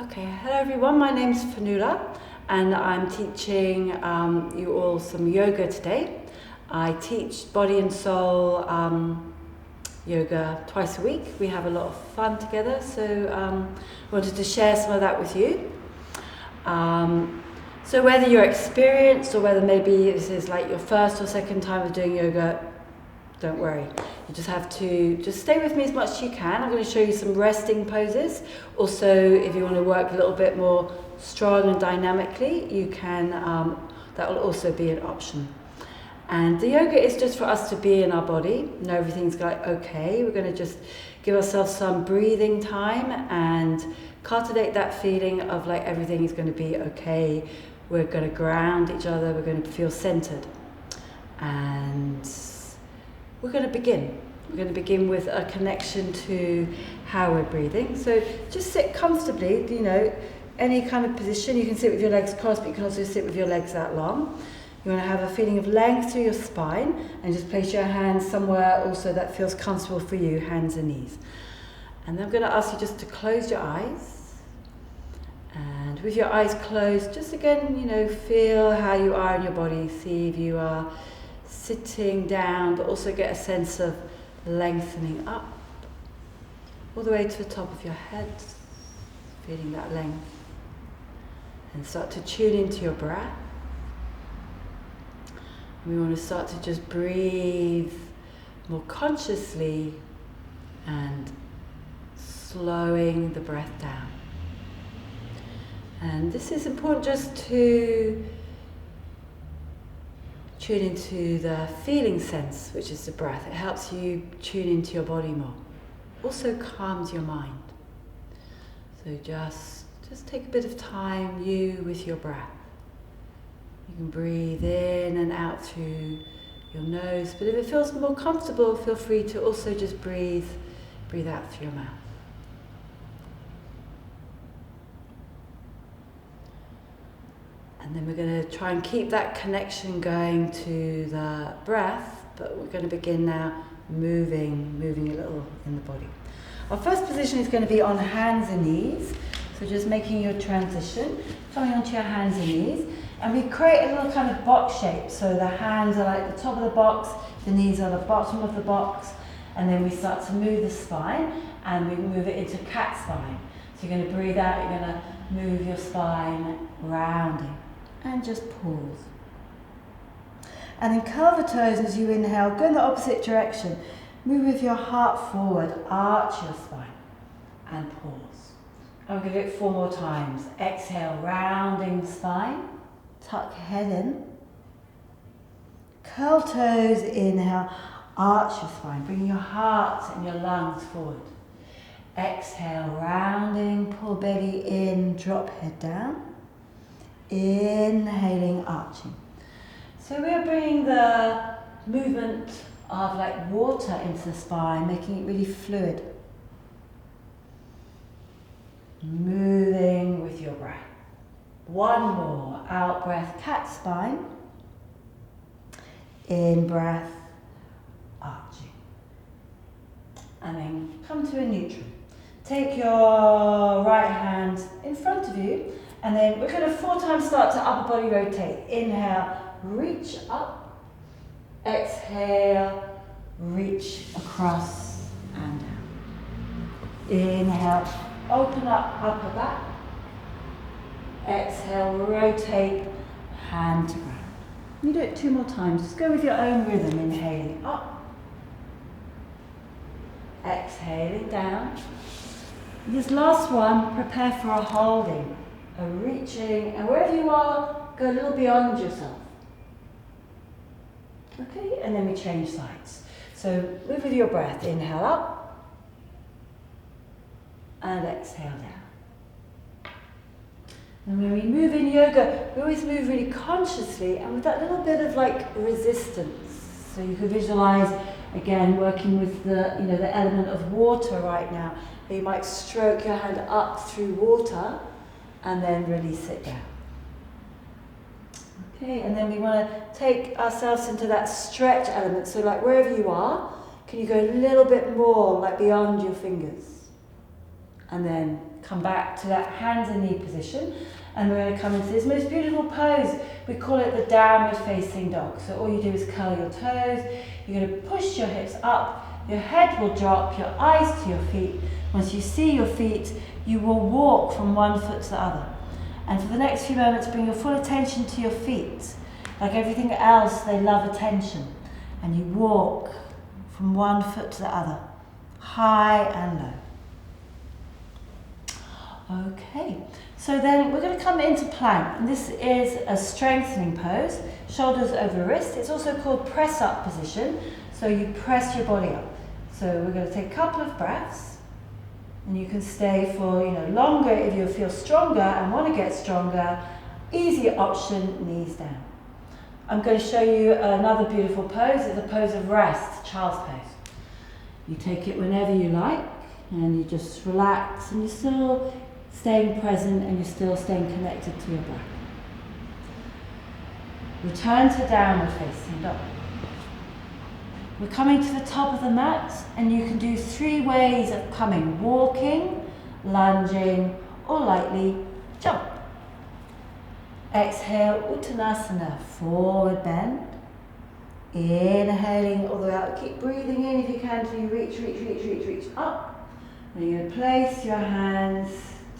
Okay, hello everyone, my name's Fionula and I'm teaching you all some yoga today. I teach body and soul yoga twice a week. We have a lot of fun together, so I wanted to share some of that with you. So whether you're experienced or whether maybe this is like your first or second time of doing yoga, don't worry. You just have to just stay with me as much as you can. I'm going to show you some resting poses. Also, if you want to work a little bit more strong and dynamically, you can, that will also be an option. And the yoga is just for us to be in our body, know everything's like okay. We're going to just give ourselves some breathing time and cultivate that feeling of like everything is going to be okay. We're going to ground each other, we're going to feel centered. And we're going to begin. We're going to begin with a connection to how we're breathing. So just sit comfortably, you know, any kind of position. You can sit with your legs crossed, but you can also sit with your legs that long. You want to have a feeling of length through your spine and just place your hands somewhere also that feels comfortable for you, hands and knees. And then I'm going to ask you just to close your eyes. And with your eyes closed, just again, you know, feel how you are in your body. See if you are sitting down, but also get a sense of lengthening up all the way to the top of your head, feeling that length, and start to tune into your breath. We want to start to just breathe more consciously and slowing the breath down. And this is important just to tune into the feeling sense, which is the breath. It helps you tune into your body more. Also calms your mind. So just take a bit of time, you with your breath. You can breathe in and out through your nose, but if it feels more comfortable, feel free to also just breathe out through your mouth. And then we're going to try and keep that connection going to the breath, but we're going to begin now moving a little in the body. Our first position is going to be on hands and knees. So just making your transition, coming onto your hands and knees. And we create a little kind of box shape. So the hands are like the top of the box, the knees are the bottom of the box. And then we start to move the spine and we move it into cat spine. So you're going to breathe out, you're going to move your spine, rounding. And just pause. And then curl the toes as you inhale, go in the opposite direction. Move with your heart forward, arch your spine, and pause. I'm going to do it 4 more times. Exhale, rounding the spine, tuck head in. Curl toes, inhale, arch your spine, bring your heart and your lungs forward. Exhale, rounding, pull belly in, drop head down. Inhaling, arching. So we are bringing the movement of like water into the spine, making it really fluid. Moving with your breath. 1 more, out breath, cat spine. In breath, arching. And then come to a neutral. Take your right hand in front of you. And then we're going to 4 times start to upper body rotate. Inhale, reach up. Exhale, reach across and down. Inhale, open up upper back. Exhale, rotate, hand to ground. You do it 2 more times. Just go with your own rhythm. Inhaling up. Exhaling down. This last one, prepare for a holding. A reaching, and wherever you are, go a little beyond yourself. Okay, and then we change sides. So move with your breath. Inhale up, and exhale down. And when we move in yoga, we always move really consciously, and with that little bit of like resistance. So you can visualize, again, working with the, you know, the element of water right now. You might stroke your hand up through water, and then release it down. Okay, and then we want to take ourselves into that stretch element. So like wherever you are, can you go a little bit more, like beyond your fingers? and then come back to that hands and knee position. And we're going to come into this most beautiful pose. We call it the downward facing dog. So all you do is curl your toes. You're going to push your hips up. Your head will drop, your eyes to your feet. Once you see your feet, you will walk from one foot to the other. And for the next few moments, bring your full attention to your feet. Like everything else, they love attention. And you walk from one foot to the other, high and low. Okay, so then we're going to come into plank. And this is a strengthening pose, shoulders over wrist. It's also called press up position. So you press your body up. So we're going to take a couple of breaths. And you can stay for longer if you feel stronger and want to get stronger. Easy option, knees down. I'm going to show you another beautiful pose. It's a pose of rest, child's pose. You take it whenever you like, and you just relax, and you're still staying present, and you're still staying connected to your breath. Return to downward facing dog. We're coming to the top of the mat, and you can do 3 ways of coming: walking, lunging, or lightly jump. Exhale, Uttanasana, forward bend. Inhaling all the way out. Keep breathing in if you can till you reach up. And you're going to place your hands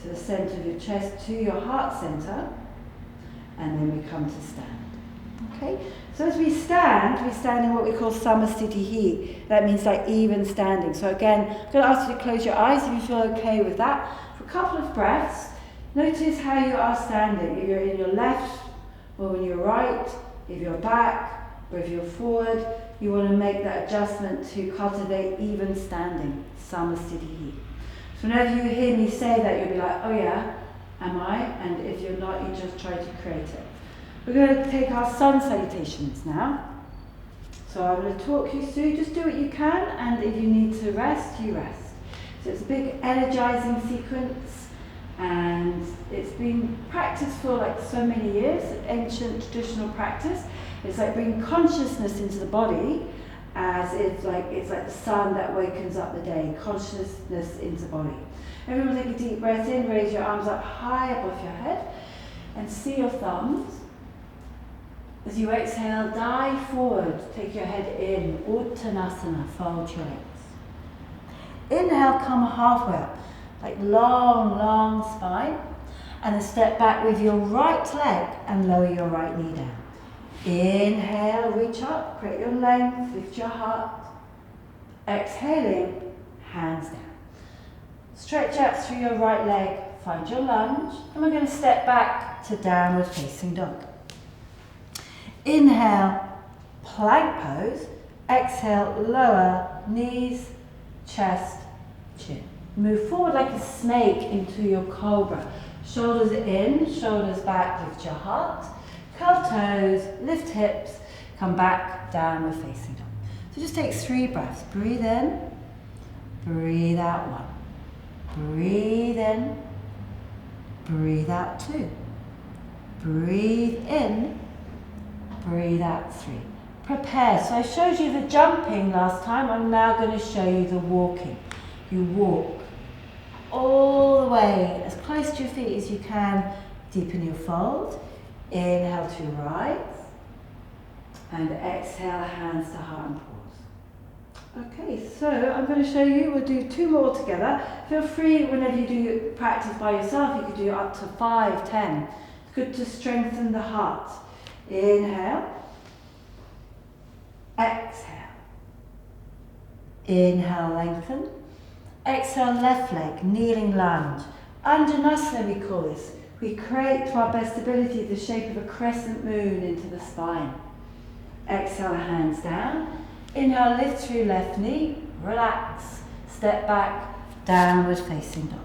to the center of your chest, to your heart center. And then we come to stand. Okay? So as we stand in what we call Samasthiti. That means like even standing. So again, I'm going to ask you to close your eyes if you feel okay with that. For a couple of breaths, notice how you are standing. If you're in your left or when you're right, if you're back or if you're forward, you want to make that adjustment to cultivate even standing, Samasthiti. So whenever you hear me say that, you'll be like, oh yeah, am I? And if you're not, you just try to create it. We're going to take our sun salutations now. So I'm going to talk you through, just do what you can, and if you need to rest, you rest. So it's a big energizing sequence, and it's been practiced for like so many years, ancient traditional practice. It's like bringing consciousness into the body, as it's like the sun that wakens up the day, consciousness into the body. Everyone take a deep breath in, raise your arms up high above your head, and see your thumbs. As you exhale, dive forward, take your head in, Uttanasana, fold your legs. Inhale, come halfway up, like long spine, and then step back with your right leg and lower your right knee down. Inhale, reach up, create your length, lift your heart. Exhaling, hands down. Stretch out through your right leg, find your lunge, and we're going to step back to downward facing dog. Inhale, plank pose. Exhale, lower, knees, chest, chin. Move forward like a snake into your cobra. Shoulders in, shoulders back, lift your heart. Curl toes, lift hips, come back, downward facing dog. So just take 3 breaths. Breathe in, breathe out 1. Breathe in, breathe out 2. Breathe in, breathe out 3. Prepare. So I showed you the jumping last time. I'm now going to show you the walking. You walk all the way as close to your feet as you can. Deepen your fold. Inhale to rise. And exhale, hands to heart and pause. Okay, so I'm going to show you, we'll do 2 more together. Feel free whenever you do practice by yourself, you can do up to 5, 10. It's good to strengthen the heart. Inhale. Exhale. Inhale, lengthen. Exhale, left leg, kneeling lunge. Anjanasana we call this. We create to our best ability the shape of a crescent moon into the spine. Exhale, hands down. Inhale, lift through left knee. Relax. Step back, downward facing dog.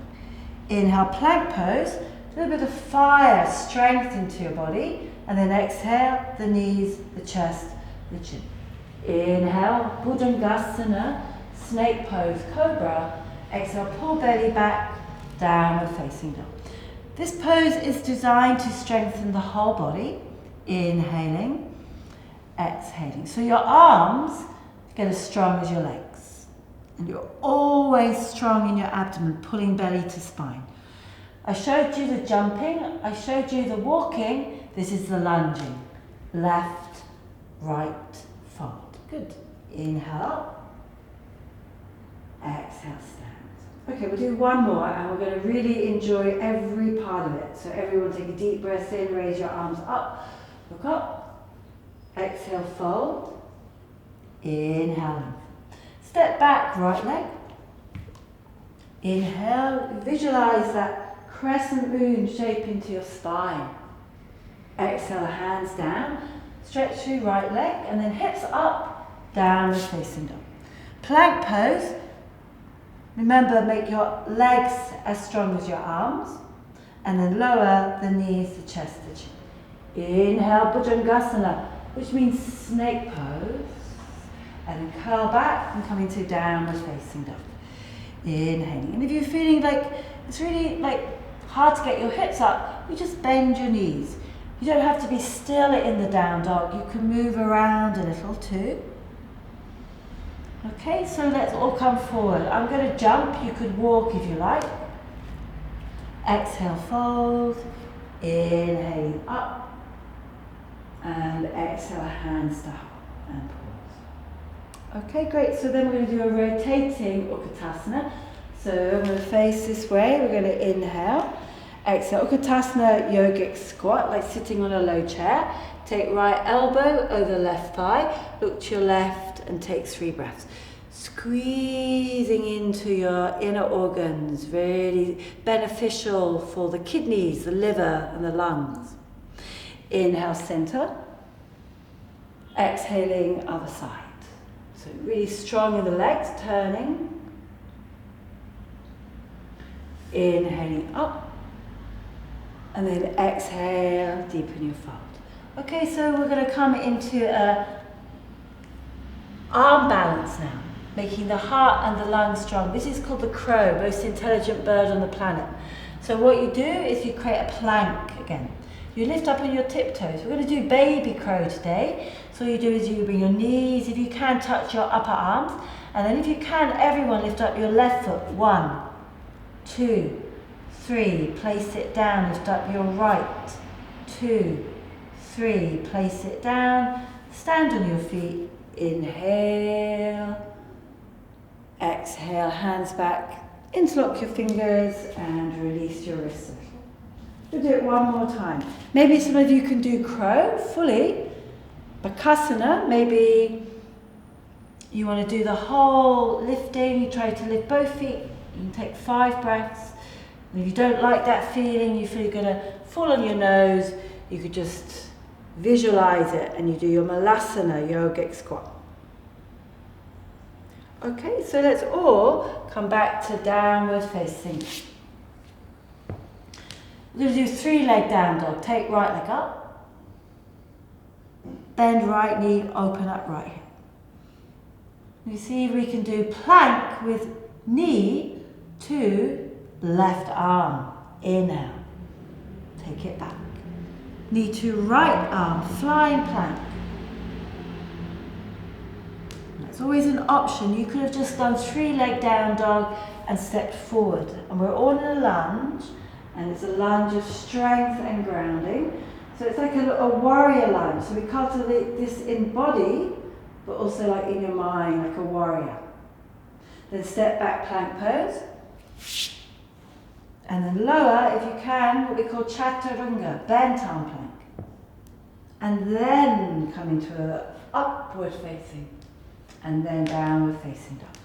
Inhale, plank pose. A little bit of fire, strength into your body. And then exhale, the knees, the chest, the chin. Inhale, Bhujangasana, snake pose, cobra. Exhale, pull belly back, downward facing dog. This pose is designed to strengthen the whole body. Inhaling, exhaling. So your arms get as strong as your legs. And you're always strong in your abdomen, pulling belly to spine. I showed you the jumping, I showed you the walking, this is the lunging. Left, right, fold. Good. Inhale. Exhale, stand. Okay, we'll do one more and we're going to really enjoy every part of it. So everyone take a deep breath in, raise your arms up, look up. Exhale, fold. Inhale. Step back, right leg. Inhale, visualize that crescent moon shape into your spine. Exhale, hands down. Stretch through right leg and then hips up, downward facing dog. Plank pose. Remember, make your legs as strong as your arms and then lower the knees, the chest, the chin. Inhale, Bhujangasana, which means snake pose. And then curl back and come into downward facing dog. Inhaling. And if you're feeling like it's really like hard to get your hips up, you just bend your knees. You don't have to be still in the down dog. You can move around a little too. Okay, so let's all come forward. I'm going to jump. You could walk if you like. Exhale, fold. Inhaling up. And exhale, hands to heart. And pause. Okay, great. So then we're going to do a rotating Utkatasana. So I'm going to face this way. We're going to inhale. Exhale, Utkatasana yogic squat, like sitting on a low chair. Take right elbow over left thigh. Look to your left and take 3 breaths. Squeezing into your inner organs, really beneficial for the kidneys, the liver and the lungs. Inhale, center. Exhaling, other side. So really strong in the legs, turning. Inhaling up. And then exhale, deepen your fold. Okay, so we're going to come into a arm balance now, making the heart and the lungs strong. This is called the crow, most intelligent bird on the planet. So what you do is you create a plank again. You lift up on your tiptoes. We're going to do baby crow today. So all you do is you bring your knees, if you can, touch your upper arms. And then if you can, everyone lift up your left foot. 1, 2, 3. Place it down. Lift up your right. 2, 3. Place it down. Stand on your feet. Inhale. Exhale. Hands back. Interlock your fingers and release your wrists. We'll do it one more time. Maybe some of you can do crow fully. Bakasana, maybe you want to do the whole lifting. You try to lift both feet. You can take 5 breaths. And if you don't like that feeling, you feel you're going to fall on your nose, you could just visualize it and you do your Malasana yogic squat. Okay, so let's all come back to downward facing. We're going to do 3-leg down dog. Take right leg up. Bend right knee, open up right hip. You see if we can do plank with knee to left arm. Inhale. Take it back. Knee to right arm, flying plank. That's always an option. You could have just done 3-leg down dog and stepped forward. And we're all in a lunge. And it's a lunge of strength and grounding. So it's like a warrior lunge. So we cultivate this in body, but also like in your mind, like a warrior. Then step back plank pose. And then lower, if you can, what we call chaturanga, bent arm plank. And then come into an upward facing. And then downward facing dog.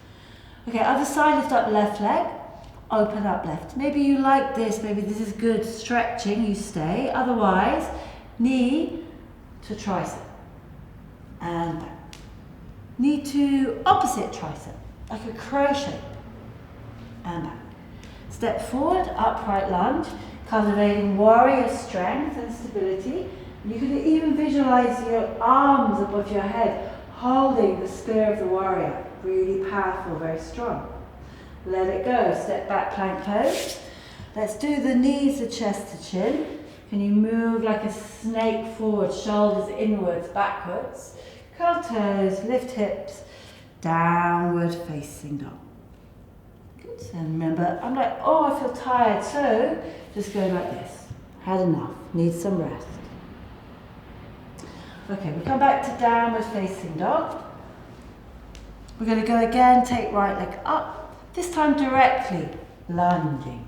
Okay, other side, lift up left leg. Open up left. Maybe you like this, maybe this is good stretching, you stay. Otherwise, knee to tricep. And back. Knee to opposite tricep, like a crow shape. And back. Step forward, upright lunge, cultivating warrior strength and stability. You can even visualize your arms above your head, holding the spear of the warrior. Really powerful, very strong. Let it go. Step back plank pose. Let's do the knees to chest to chin. Can you move like a snake forward, shoulders inwards, backwards. Curl toes, lift hips, downward facing dog. Good. And remember, I'm like, oh, I feel tired, so just go like this. Had enough, need some rest. Okay, we come back to downward facing dog. We're going to go again, take right leg up, this time directly, lunging.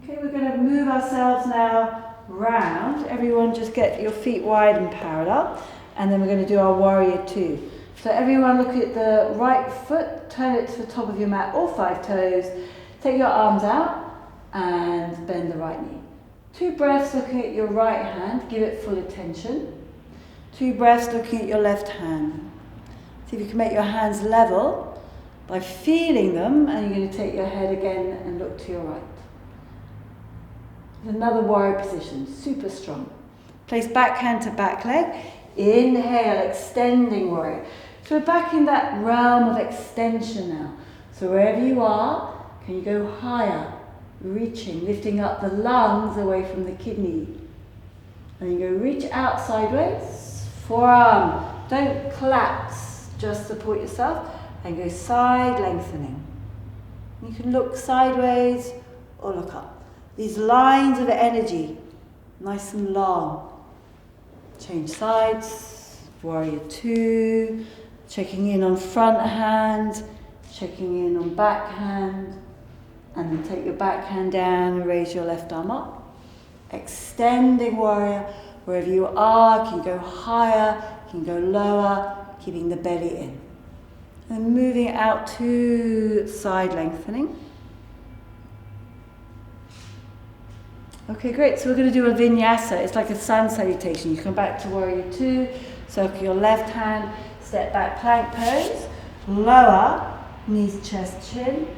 Okay, we're going to move ourselves now round. Everyone just get your feet wide and parallel, and then we're going to do our warrior two. So everyone look at the right foot, turn it to the top of your mat, all 5 toes, take your arms out and bend the right knee. 2 breaths looking at your right hand, give it full attention. 2 breaths looking at your left hand. See if you can make your hands level by feeling them, and you're going to take your head again and look to your right. Another warrior position, super strong. Place back hand to back leg. Inhale, extending warrior. So we're back in that realm of extension now. So wherever you are, can you go higher? Reaching, lifting up the lungs away from the kidney. And you go reach out sideways. Forearm, don't collapse, just support yourself. And go side lengthening. You can look sideways or look up. These lines of energy, nice and long. Change sides, warrior two, checking in on front hand, checking in on back hand, and then take your back hand down and raise your left arm up. Extending warrior, wherever you are, can go higher, can go lower, keeping the belly in. And moving out to side lengthening. Okay, great. So we're going to do a vinyasa. It's like a sun salutation. You come back to warrior two, circle your left hand, step back, plank pose, lower, knees, chest, chin.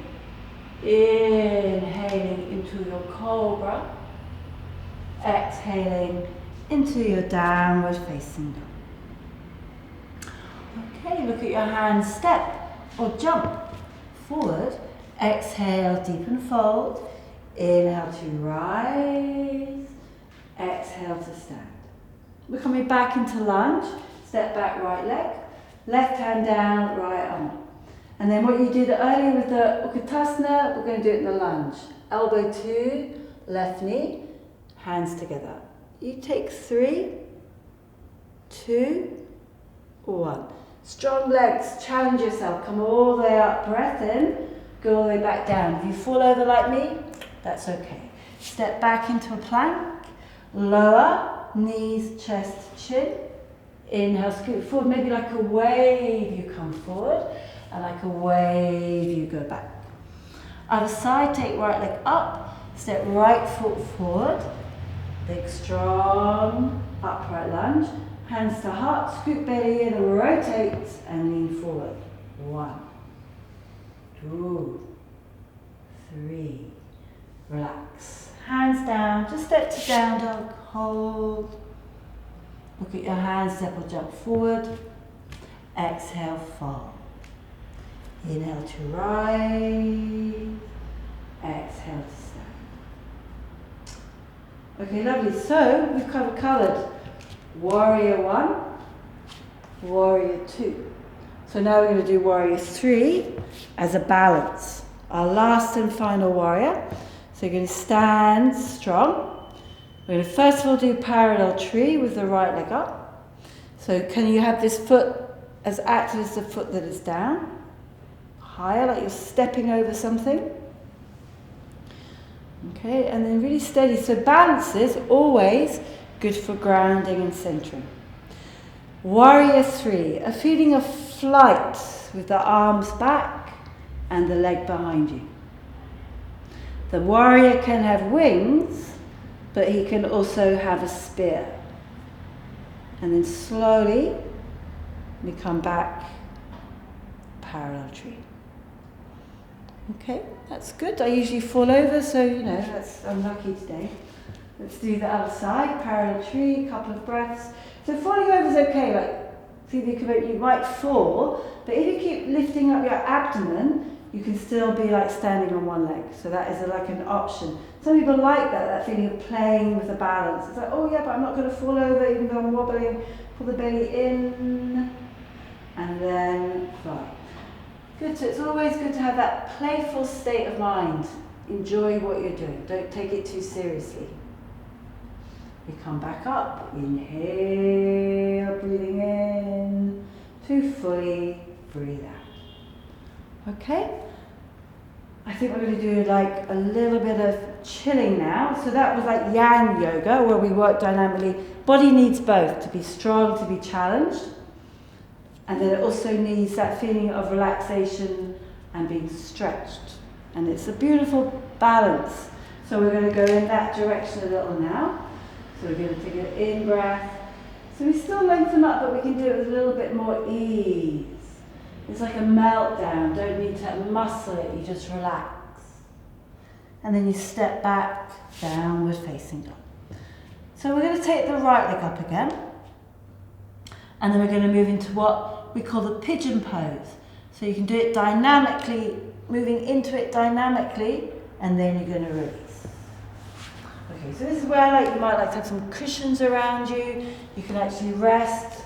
Inhaling into your cobra. Exhaling into your downward facing dog. Okay, look at your hands, step or jump forward. Exhale, deepen fold. Inhale to rise, exhale to stand. We're coming back into lunge, step back right leg, left hand down, right arm up. And then what you did earlier with the Utkatasana, we're going to do it in the lunge. Elbow to left knee, hands together. You take 3, 2, 1. Strong legs, challenge yourself, come all the way up, breath in, go all the way back down. If you fall over like me, that's okay. Step back into a plank, lower, knees, chest, chin. Inhale, scoot forward, maybe like a wave you come forward, and like a wave you go back. Other side, take right leg up, step right foot forward, big strong upright lunge, hands to heart, scoot belly in, rotate and lean forward. 1, 2, 3. Relax. Hands down, just step to down dog, hold. Look at your hands, step or jump forward. Exhale, fall. Inhale to rise. Exhale to stand. Okay, lovely. So we've covered warrior 1, warrior 2. So now we're going to do warrior 3 as a balance. Our last and final warrior. So you're going to stand strong. We're going to first of all do parallel tree with the right leg up. So can you have this foot as active as the foot that is down? Higher, like you're stepping over something. Okay, and then really steady. So balance is always good for grounding and centering. Warrior 3, a feeling of flight with the arms back and the leg behind you. The warrior can have wings, but he can also have a spear. And then slowly we come back, parallel tree. Okay, that's good. I usually fall over, so I'm lucky today. Let's do the other side, parallel tree, couple of breaths. So falling over is okay, like see if you might fall, but if you keep lifting up your abdomen, you can still be like standing on one leg. So that is like an option. Some people like that feeling of playing with the balance. It's like, oh yeah, but I'm not going to fall over even though I'm wobbling. Pull the belly in and then fly. Good, so it's always good to have that playful state of mind. Enjoy what you're doing. Don't take it too seriously. We come back up. Inhale, breathing in. To fully breathe out. Okay? I think we're going to do like a little bit of chilling now. So that was like yang yoga, where we work dynamically. Body needs both, to be strong, to be challenged. And then it also needs that feeling of relaxation and being stretched. And it's a beautiful balance. So we're going to go in that direction a little now. So we're going to take an in breath. So we still lengthen up, but we can do it with a little bit more ease. It's like a meltdown. Don't need to muscle it, you just relax. And then you step back, downward facing dog. So we're going to take the right leg up again. And then we're going to move into what we call the pigeon pose. So you can do it dynamically, moving into it dynamically, and then you're going to release. Okay, so this is where you might like to have some cushions around you. You can actually rest,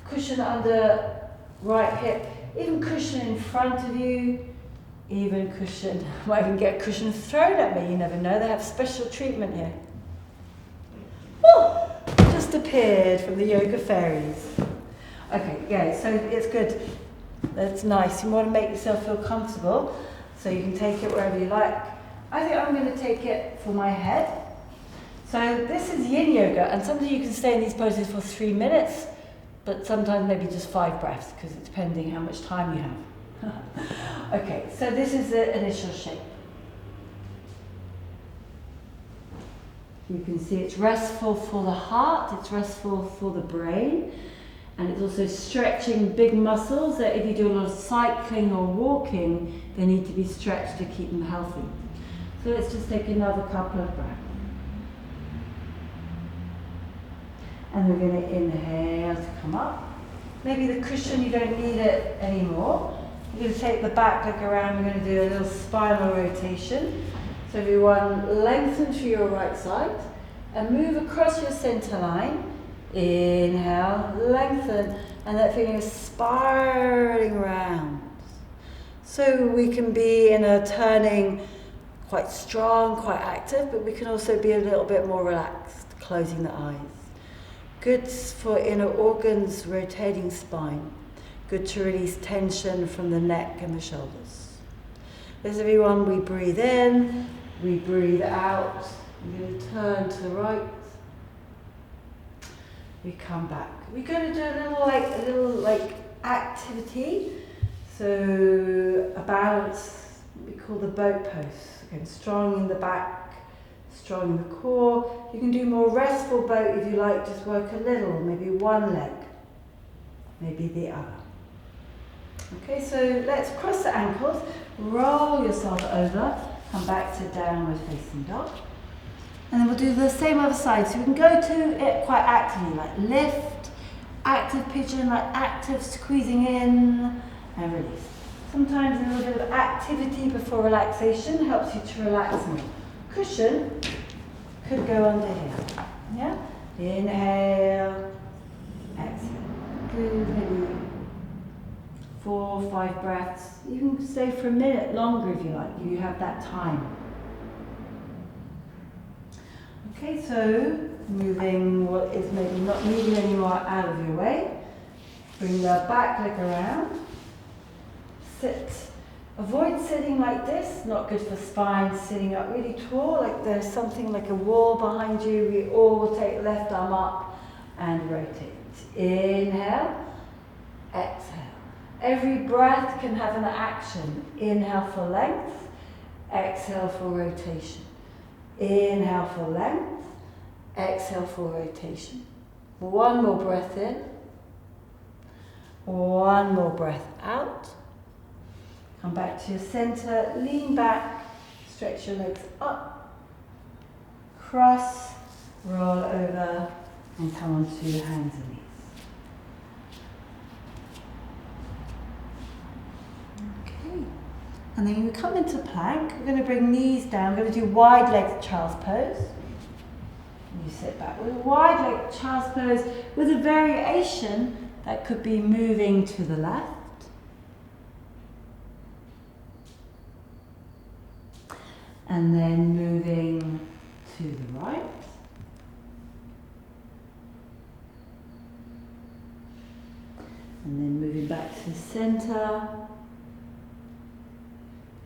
cushion under right hip, even cushion in front of you, even cushion, might even get a cushion thrown at me, you never know, they have special treatment here. Oh, just appeared from the yoga fairies. Okay, yeah, so it's good. That's nice. You want to make yourself feel comfortable, so you can take it wherever you like. I think I'm going to take it for my head. So this is yin yoga, and sometimes you can stay in these poses for 3 minutes, but sometimes maybe just 5 breaths, because it's depending how much time you have. Okay, so this is the initial shape. You can see it's restful for the heart, it's restful for the brain, and it's also stretching big muscles that if you do a lot of cycling or walking, they need to be stretched to keep them healthy. So let's just take another couple of breaths. And we're going to inhale to come up. Maybe the cushion, you don't need it anymore. You're going to take the back leg around, we're going to do a little spinal rotation. So everyone lengthen through your right side and move across your center line. Inhale, lengthen, and that feeling of spiraling round. So we can be in a turning quite strong, quite active, but we can also be a little bit more relaxed, closing the eyes. Good for inner organs, rotating spine. Good to release tension from the neck and the shoulders. As everyone, we breathe in, we breathe out. We're going to turn to the right. We come back. We're going to do a little activity. So a balance, we call the boat pose. Again, strong in the back, strong in the core. You can do more restful boat if you like, just work a little, maybe one leg, maybe the other. Okay, so let's cross the ankles, roll yourself over, come back to downward facing dog. And then we'll do the same other side. So we can go to it quite actively, like lift, active pigeon, like active squeezing in and release. Sometimes a little bit of activity before relaxation helps you to relax more. Cushion could go under here. Yeah? Inhale, exhale. Good, maybe 4 or 5 breaths. You can stay for a minute longer if you like, if you have that time. Okay, so moving what is maybe not needed anymore out of your way. Bring the back leg around. Sit. Avoid sitting like this, not good for spine, sitting up really tall, like there's something like a wall behind you. We all will take left arm up and rotate. Inhale, exhale. Every breath can have an action. Inhale for length, exhale for rotation. Inhale for length, exhale for rotation. One more breath in, one more breath out. Come back to your center, lean back, stretch your legs up, cross, roll over, and come onto your hands and knees. Okay, and then you come into plank. We're going to bring knees down. We're going to do wide legged child's pose. You sit back with wide legged child's pose with a variation that could be moving to the left, And then moving to the right. And then moving back to the center.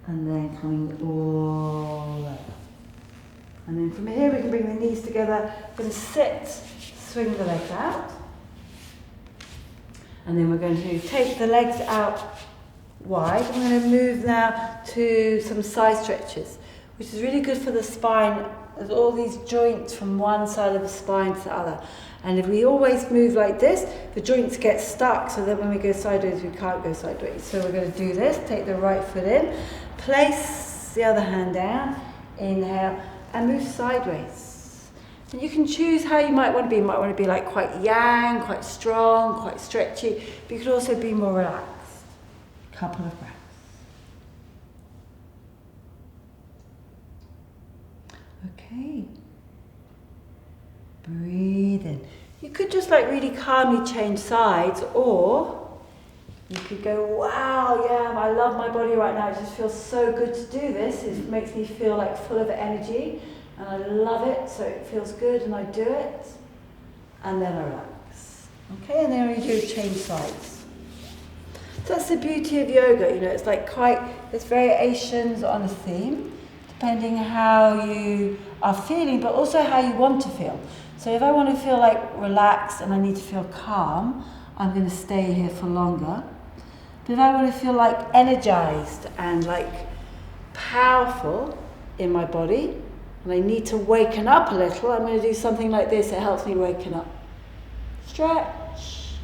And then coming all the way up. And then from here we can bring the knees together. We're going to sit, swing the legs out. And then we're going to take the legs out wide. I'm going to move now to some side stretches, which is really good for the spine. There's all these joints from one side of the spine to the other. And if we always move like this, the joints get stuck, so that when we go sideways, we can't go sideways. So we're going to do this. Take the right foot in, place the other hand down, inhale, and move sideways. And you can choose how you might want to be. You might want to be like quite yang, quite strong, quite stretchy, but you could also be more relaxed. Couple of breaths. Okay. Breathe in. You could just like really calmly change sides, or you could go, wow, yeah, I love my body right now. It just feels so good to do this. It makes me feel like full of energy. And I love it, so it feels good, and I do it, and then I relax. Okay, and then we do change sides. So that's the beauty of yoga, you know, it's like there's variations on a theme, depending how you are feeling, but also how you want to feel. So if I want to feel like relaxed and I need to feel calm, I'm going to stay here for longer. But if I want to feel like energized and like powerful in my body, and I need to waken up a little, I'm going to do something like this. It helps me waken up. Stretch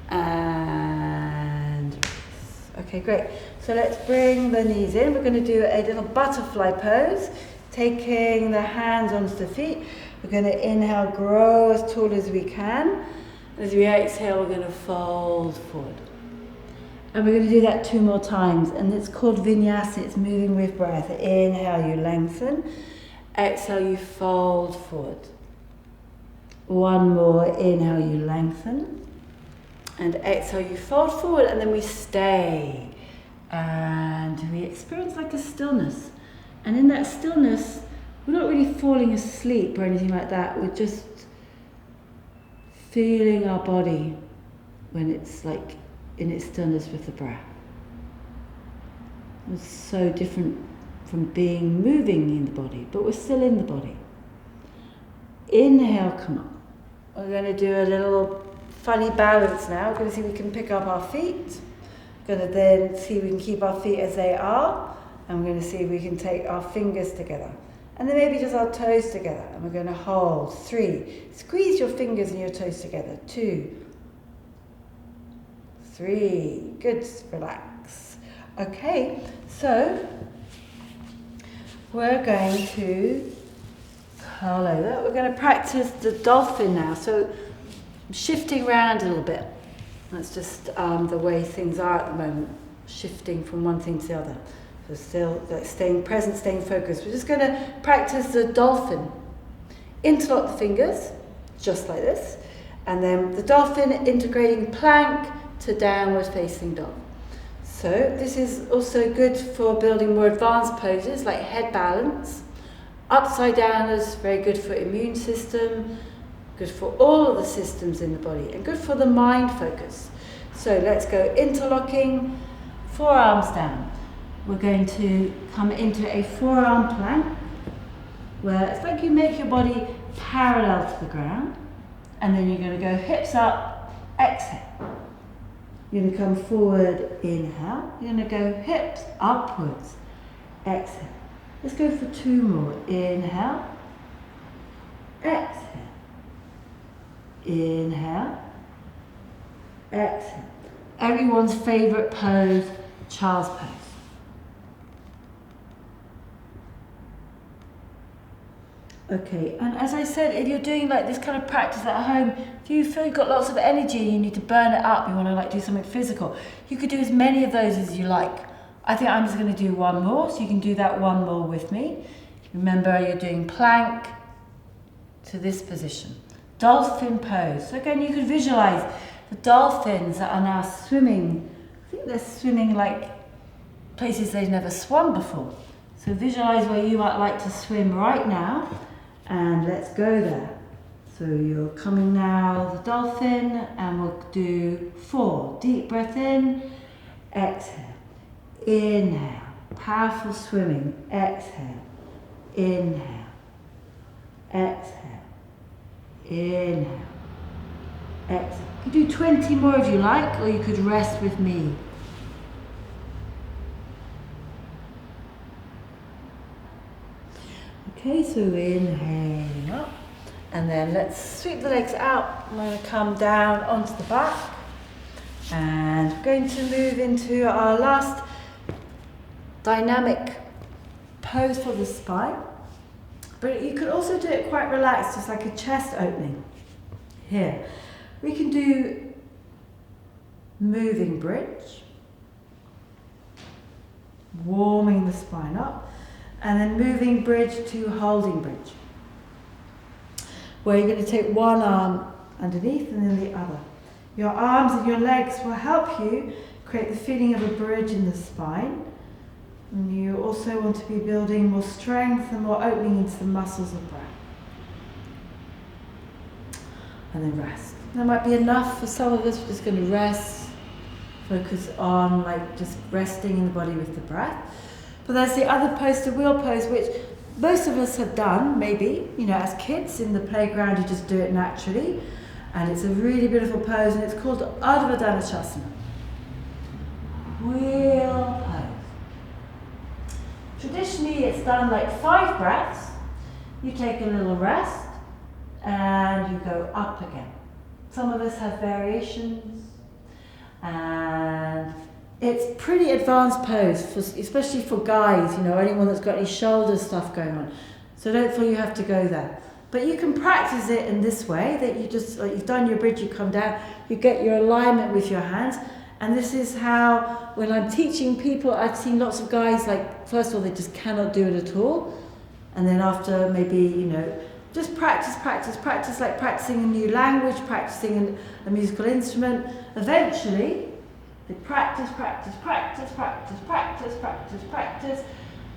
and release. Okay, great. So let's bring the knees in. We're going to do a little butterfly pose, taking the hands onto the feet. We're going to inhale, grow as tall as we can. As we exhale, we're going to fold forward. And we're going to do that 2 more times. And it's called Vinyasa. It's moving with breath. Inhale, you lengthen. Exhale, you fold forward. 1 more, inhale, you lengthen. And exhale, you fold forward, and then we stay. And we experience like a stillness. And in that stillness, we're not really falling asleep or anything like that. We're just feeling our body when it's like in its stillness with the breath. It's so different from moving in the body, but we're still in the body. Inhale, come up. We're going to do a little funny balance now. We're going to see if we can pick up our feet. We're going to then see if we can keep our feet as they are, and we're going to see if we can take our fingers together. And then maybe just our toes together, and we're going to hold. 3. Squeeze your fingers and your toes together. 2. 3. Good, relax. Okay, so we're going to curl over. We're going to practice the dolphin now. So I'm shifting around a little bit. That's just the way things are at the moment, shifting from one thing to the other. So still like staying present, staying focused. We're just going to practice the dolphin. Interlock the fingers, just like this. And then the dolphin integrating plank to downward facing dog. So this is also good for building more advanced poses like head balance. Upside down is very good for immune system, good for all of the systems in the body, and good for the mind focus. So let's go interlocking, forearms down. We're going to come into a forearm plank, where it's like you make your body parallel to the ground, and then you're going to go hips up, exhale. You're going to come forward, inhale. You're going to go hips upwards, exhale. Let's go for 2 more. Inhale, exhale. Inhale, exhale. Everyone's favourite pose, child's pose. Okay, and as I said, if you're doing like this kind of practice at home, if you feel you've got lots of energy and you need to burn it up, you want to like do something physical, you could do as many of those as you like. I think I'm just going to do 1 more, so you can do that 1 more with me. Remember, you're doing plank to this position. Dolphin pose. So again, you could visualize the dolphins that are now swimming. I think they're swimming like places they've never swum before. So visualize where you might like to swim right now, and let's go there. So you're coming now, the dolphin, and we'll do 4. Deep breath in, exhale, inhale, powerful swimming, exhale, inhale, exhale, inhale, exhale. You can do 20 more if you like, or you could rest with me. Okay, so inhaling up, and then let's sweep the legs out. I'm going to come down onto the back, and we're going to move into our last dynamic pose for the spine. But you could also do it quite relaxed, just like a chest opening. Here, we can do moving bridge, warming the spine up, and then moving bridge to holding bridge, where you're going to take one arm underneath and then the other. Your arms and your legs will help you create the feeling of a bridge in the spine. And you also want to be building more strength and more opening into the muscles of breath. And then rest. That might be enough for some of us. We're just going to rest, focus on like just resting in the body with the breath. But there's the other pose, the wheel pose, which most of us have done, maybe, you know, as kids in the playground, you just do it naturally. And it's a really beautiful pose, and it's called Ardha Dhanasana. Wheel pose. Traditionally, it's done like 5 breaths. You take a little rest, and you go up again. Some of us have variations, and it's pretty advanced pose, especially for guys, you know, anyone that's got any shoulder stuff going on. So don't feel you have to go there. But you can practice it in this way, that you just, like you've done your bridge, you come down, you get your alignment with your hands. And this is how, when I'm teaching people, I've seen lots of guys, like, first of all, they just cannot do it at all. And then after maybe, you know, just practice, like practicing a new language, practicing a musical instrument. Eventually, they practice,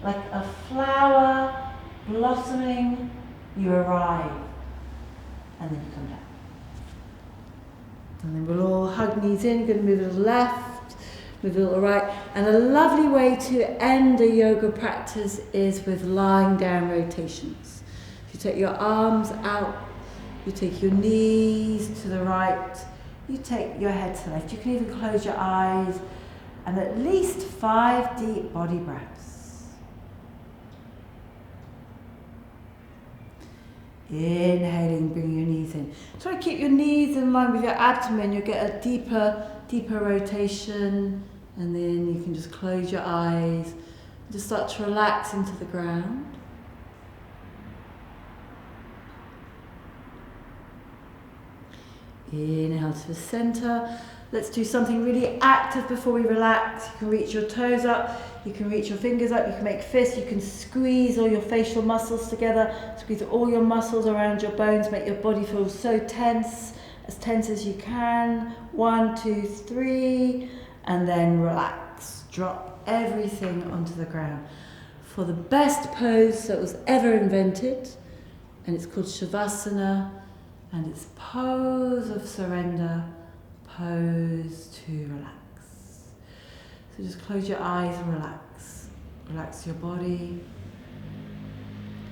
like a flower blossoming, you arrive, and then you come down. And then we'll all hug knees in, going to move a little left, move a little right. And a lovely way to end a yoga practice is with lying down rotations. You take your arms out, you take your knees to the right, you take your head to the left. You can even close your eyes, and at least 5 deep body breaths. Inhaling, bring your knees in. Try to keep your knees in line with your abdomen. You'll get a deeper rotation, and then you can just close your eyes. Just start to relax into the ground. Inhale to the center. Let's do something really active before we relax. You can reach your toes up, you can reach your fingers up, you can make fists, you can squeeze all your facial muscles together, squeeze all your muscles around your bones, make your body feel so tense as you can. 1, 2, 3, and then relax. Drop everything onto the ground for the best pose that was ever invented, and it's called Shavasana, and it's pose of surrender, pose to relax. So just close your eyes and relax. Relax your body.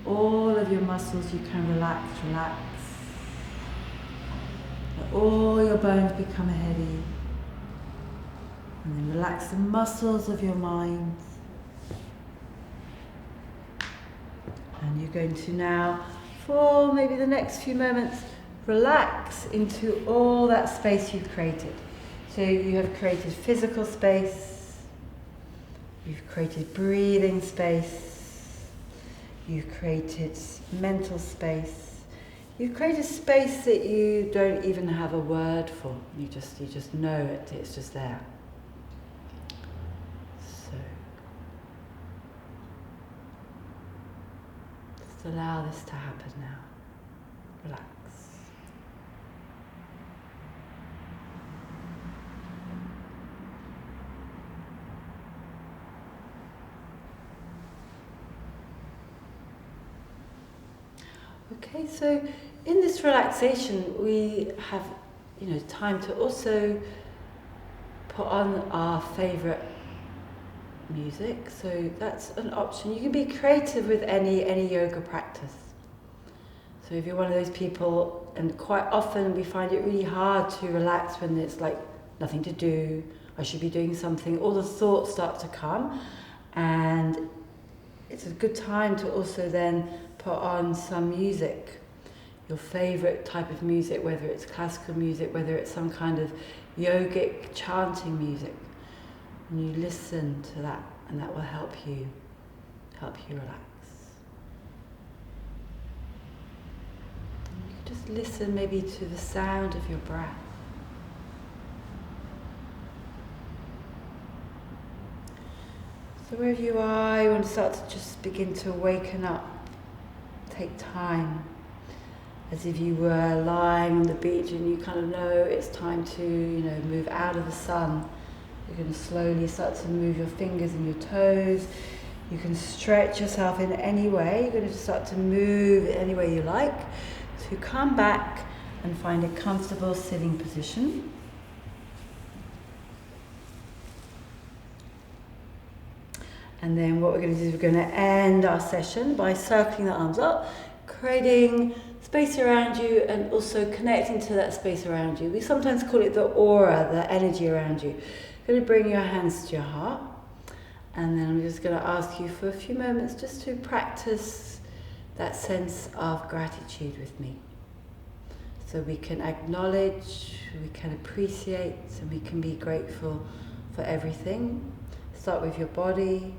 All of your muscles you can relax. Let all your bones become heavy. And then relax the muscles of your mind. And you're going to now, for maybe the next few moments, relax into all that space you've created. So you have created physical space, you've created breathing space, you've created mental space, you've created space that you don't even have a word for. You just know it, it's just there. So just allow this to happen now. Relax. Okay, so in this relaxation we have, time to also put on our favourite music. So that's an option. You can be creative with any yoga practice. So if you're one of those people, and quite often we find it really hard to relax when it's like nothing to do, I should be doing something, all the thoughts start to come, and it's a good time to also then put on some music, your favourite type of music, whether it's classical music, whether it's some kind of yogic chanting music, and you listen to that, and that will help you relax. And you just listen maybe to the sound of your breath. So wherever you are, you want to start to just begin to waken up. Take time, as if you were lying on the beach and you kind of know it's time to, move out of the sun. You're going to slowly start to move your fingers and your toes. You can stretch yourself in any way. You're going to start to move any way you like. So come back and find a comfortable sitting position. And then what we're going to do is we're going to end our session by circling the arms up, creating space around you and also connecting to that space around you. We sometimes call it the aura, the energy around you. You're going to bring your hands to your heart, and then I'm just going to ask you for a few moments just to practice that sense of gratitude with me. So we can acknowledge, we can appreciate, and we can be grateful for everything. Start with your body.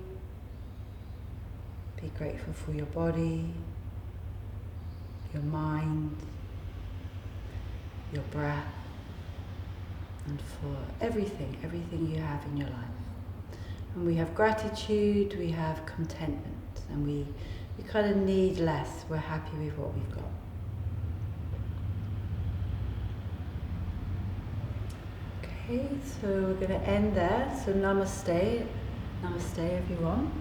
Be grateful for your body, your mind, your breath, and for everything you have in your life. And we have gratitude, we have contentment, and we kind of need less. We're happy with what we've got. Okay, so we're going to end there. So namaste. Namaste, everyone.